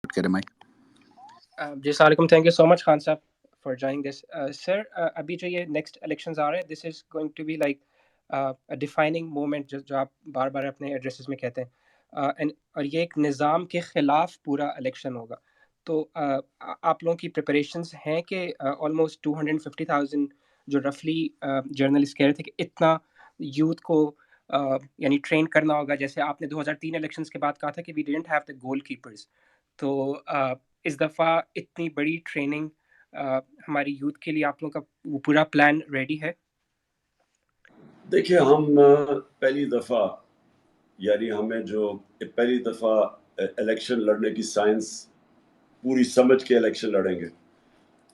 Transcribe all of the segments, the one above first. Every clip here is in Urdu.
کریں مائک. جی السلام علیکم. تھینک یو سو مچ خان صاحب فار جوائننگ دس. سر ابھی جو یہ نیکسٹ الیکشنز آ رہے ہیں this is going to be like defining moment جو آپ بار بار اپنے ایڈریسز میں کہتے ہیں اور یہ ایک نظام کے خلاف پورا الیکشن ہوگا. تو آپ لوگوں کی پریپریشنز ہیں کہ آلموسٹ 250,000 جو رفلی جرنلسٹ کہہ رہے تھے کہ اتنا یوتھ کو یعنی ٹرین کرنا ہوگا, جیسے آپ نے 2003 الیکشنز کے بعد کہا تھا کہ وی ڈidn't ہیو دا گول کیپرز. تو اس دفعہ اتنی بڑی ٹریننگ ہماری یوتھ کے لیے آپ لوگوں کا وہ پورا پلان ریڈی ہے؟ دیکھیے ہم پہلی دفعہ یعنی ہمیں جو پہلی دفعہ الیکشن لڑنے کی سائنس پوری سمجھ کے الیکشن لڑیں گے,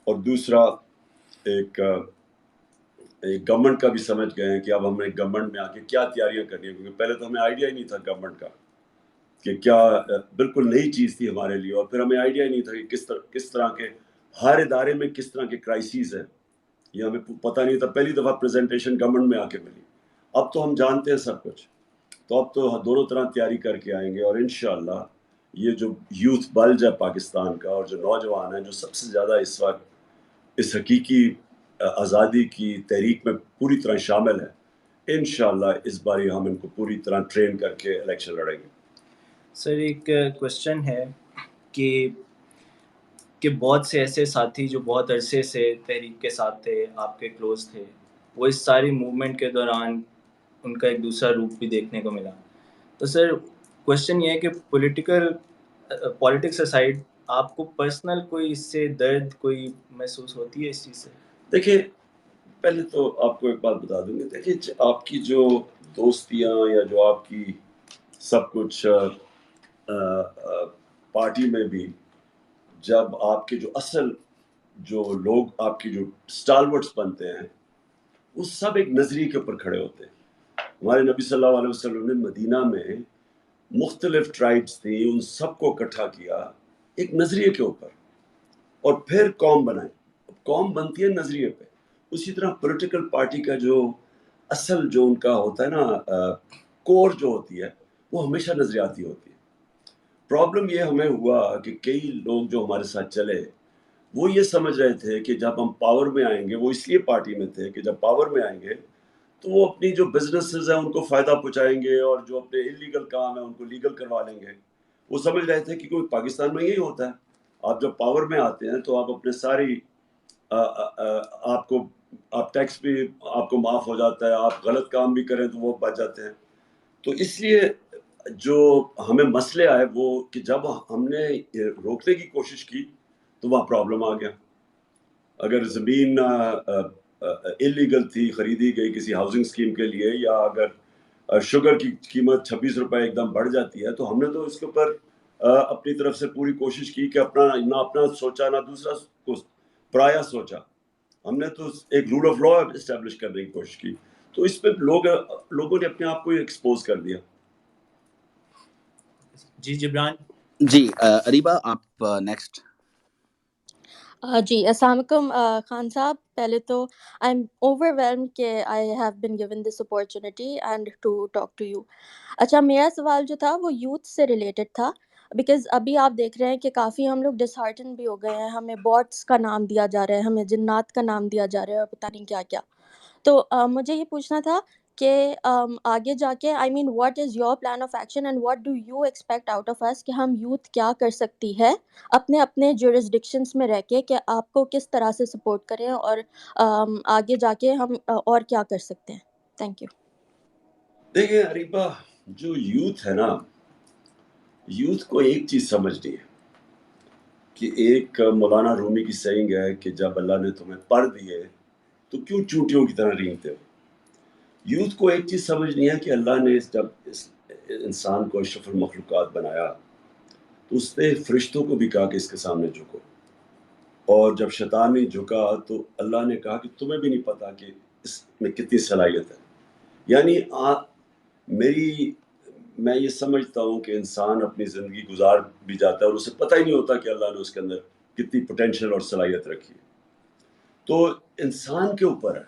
اور دوسرا ایک گورنمنٹ کا بھی سمجھ گئے ہیں کہ اب ہمیں گورنمنٹ میں آ کے کیا تیاریاں کرنی ہیں, کیونکہ پہلے تو ہمیں آئیڈیا ہی نہیں تھا گورنمنٹ کا کہ کیا, بالکل نئی چیز تھی ہمارے لیے, اور پھر ہمیں آئیڈیا ہی نہیں تھا کہ کس طرح کے ہر ادارے میں کس طرح کے کرائسیز ہیں, یہ ہمیں پتہ نہیں تھا. پہلی دفعہ پریزنٹیشن گورنمنٹ میں آ کے ملی. اب تو ہم جانتے ہیں سب کچھ, تو اب تو دونوں طرح تیاری کر کے آئیں گے, اور انشاءاللہ یہ جو یوتھ بلج ہے پاکستان کا, اور جو نوجوان ہیں جو سب سے زیادہ اس وقت اس حقیقی آزادی کی تحریک میں پوری طرح شامل ہے, انشاءاللہ اس باری ہم ان کو پوری طرح ٹرین کر کے الیکشن لڑیں گے. سر ایک کوشچن ہے کہ بہت سے ایسے ساتھی جو بہت عرصے سے تحریک کے ساتھ تھے, آپ کے کلوز تھے, وہ اس ساری موومنٹ کے دوران ان کا ایک دوسرا روپ بھی دیکھنے کو ملا. تو سر کوشچن یہ ہے کہ پولیٹکس اسائڈ آپ کو پرسنل کوئی اس سے درد کوئی محسوس ہوتی ہے اس چیز سے؟ دیکھیے پہلے تو آپ کو ایک بات بتا دوں گی, دیکھیے آپ کی جو دوستیاں یا جو آپ کی سب کچھ پارٹی میں بھی, جب آپ کے جو اصل جو لوگ آپ کی جو اسٹالورٹس بنتے ہیں وہ سب ایک نظریے کے اوپر کھڑے ہوتے ہیں. ہمارے نبی صلی اللہ علیہ وسلم نے مدینہ میں مختلف ٹرائبس تھیں, ان سب کو اکٹھا کیا ایک نظریے کے اوپر, اور پھر قوم بنائی. قوم بنتی ہے نظریے پہ. اسی طرح پولیٹیکل پارٹی کا جو اصل جو ان کا ہوتا ہے نا کور جو ہوتی ہے, وہ ہمیشہ نظریاتی ہوتی ہے. پرابلم یہ ہمیں ہوا کہ کئی لوگ جو ہمارے ساتھ چلے وہ یہ سمجھ رہے تھے کہ جب ہم پاور میں آئیں گے, وہ اس لیے پارٹی میں تھے کہ جب پاور میں آئیں گے تو وہ اپنی جو بزنسز ہیں ان کو فائدہ پہنچائیں گے, اور جو اپنے انلیگل کام ہیں ان کو لیگل کروا لیں گے. وہ سمجھ رہے تھے کہ کوئی پاکستان میں یہی ہوتا ہے, آپ جب پاور میں آتے ہیں تو آپ اپنے ساری آپ ٹیکس بھی آپ کو معاف ہو جاتا ہے, آپ غلط کام بھی کریں تو وہ بچ جاتے ہیں. تو اس لیے جو ہمیں مسئلے آئے وہ کہ جب ہم نے روکنے کی کوشش کی تو وہاں پرابلم آ گیا. اگر زمین انلیگل تھی, خریدی گئی کسی ہاؤسنگ اسکیم کے لیے, یا اگر شوگر کی قیمت 26 روپے ایک دم بڑھ جاتی ہے, تو ہم نے تو اس کے اوپر اپنی طرف سے پوری کوشش کی کہ اپنا سوچا نہ دوسرا پرایا سوچا. ہم نے تو ایک رول آف لا اسٹیبلش کرنے کی کوشش کی. تو اس پہ لوگوں نے اپنے آپ کو ایکسپوز کر دیا. جی جبران. جی اریبہ آپ نیکسٹ. جی السلام علیکم خان صاحب. پہلے تو آئی ایم اوور ویلمڈ کہ I have been given this opportunity and to talk to you. اچھا میرا سوال جو تھا وہ یوتھ سے ریلیٹڈ تھا, بیکاز ابھی آپ دیکھ رہے ہیں کہ کافی ہم لوگ ڈسہارٹن بھی ہو گئے ہیں, ہمیں باٹس کا نام دیا جا رہا ہے, ہمیں جنات کا نام دیا جا رہا ہے, اور پتہ نہیں کیا کیا. تو مجھے یہ پوچھنا تھا کہ آگے جا کے I mean what is your plan of action and what do you expect out of اس کہ ہم یوتھ کیا کر سکتی ہے اپنے اپنے جورسڈکشنس میں رہ کے, کہ آپ کو کس طرح سے سپورٹ کریں, اور آگے جا کے ہم اور کیا کر سکتے ہیں. Thank you. دیکھیں اریبہ, جو یوتھ ہے نا, یوتھ کو ایک چیز سمجھنی ہے کہ ایک مولانا رومی کی سیئنگ ہے کہ جب اللہ نے تمہیں پر دیے تو کیوں چونٹیوں کی طرح رینگتے ہو. یوتھ کو ایک چیز سمجھنی ہے کہ اللہ نے جب اس انسان کو اشرف المخلوقات بنایا تو اس نے فرشتوں کو بھی کہا کہ اس کے سامنے جھکو, اور جب شیطان نے جھکا تو اللہ نے کہا کہ تمہیں بھی نہیں پتا کہ اس میں کتنی صلاحیت ہے. یعنی میں یہ سمجھتا ہوں کہ انسان اپنی زندگی گزار بھی جاتا ہے اور اسے پتہ ہی نہیں ہوتا کہ اللہ نے اس کے اندر کتنی پوٹینشیل اور صلاحیت رکھی ہے. تو انسان کے اوپر ہے,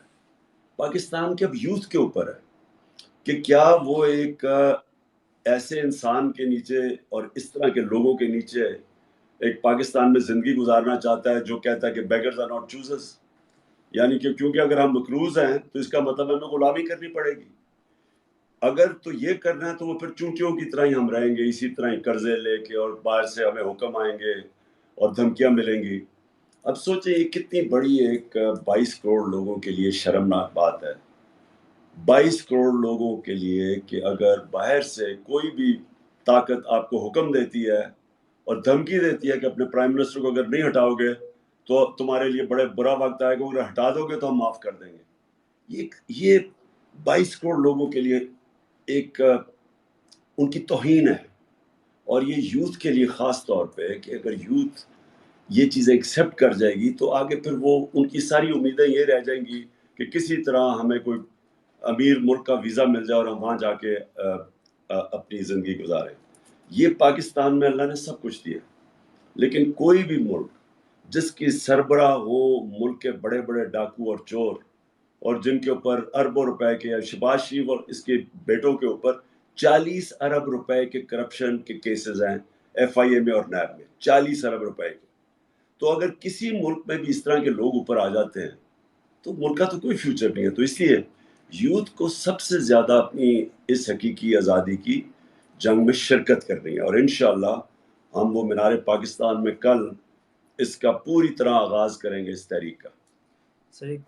پاکستان کے اب یوتھ کے اوپر ہے کہ کیا وہ ایک ایسے انسان کے نیچے اور اس طرح کے لوگوں کے نیچے ایک پاکستان میں زندگی گزارنا چاہتا ہے جو کہتا ہے کہ بیگرز آر ناٹ چوزرز، یعنی کہ کیونکہ اگر ہم مقروض ہیں تو اس کا مطلب ہمیں غلامی کرنی پڑے گی. اگر تو یہ کرنا ہے تو وہ پھر چونٹیوں کی طرح ہی ہم رہیں گے، اسی طرح ہی قرضے لے کے، اور باہر سے ہمیں حکم آئیں گے اور دھمکیاں ملیں گی. اب سوچیں یہ کتنی بڑی ایک 22 کروڑ لوگوں کے لیے شرمناک بات ہے. 22 کروڑ لوگوں کے لیے کہ اگر باہر سے کوئی بھی طاقت آپ کو حکم دیتی ہے اور دھمکی دیتی ہے کہ اپنے پرائم منسٹر کو اگر نہیں ہٹاؤ گے تو تمہارے لیے بڑے برا وقت آئے گا، اگر ہٹا دو گے تو ہم معاف کر دیں گے. یہ 22 کروڑ لوگوں کے لیے ایک ان کی توہین ہے. اور یہ یوتھ کے لیے خاص طور پہ کہ اگر یوتھ یہ چیزیں ایکسیپٹ کر جائے گی تو آگے پھر وہ ان کی ساری امیدیں یہ رہ جائیں گی کہ کسی طرح ہمیں کوئی امیر ملک کا ویزا مل جائے اور ہم وہاں جا کے اپنی زندگی گزاریں. یہ پاکستان میں اللہ نے سب کچھ دیا، لیکن کوئی بھی ملک جس کی سربراہ ہو ملک کے بڑے بڑے ڈاکو اور چور، اور جن کے اوپر اربوں روپے کے، شہباز شریف اور اس کے بیٹوں کے اوپر 40 ارب روپے کے کرپشن کے کیسز ہیں ایف آئی اے میں اور نیب میں، 40 ارب روپے کے. تو اگر کسی ملک میں بھی اس طرح کے لوگ اوپر آ جاتے ہیں تو ملک کا تو کوئی فیوچر نہیں ہے. تو اس لیے یوتھ کو سب سے زیادہ اپنی اس حقیقی آزادی کی جنگ میں شرکت کرنی ہے، اور انشاءاللہ ہم وہ مینار پاکستان میں کل اس کا پوری طرح آغاز کریں گے اس تحریک کا. سر ایک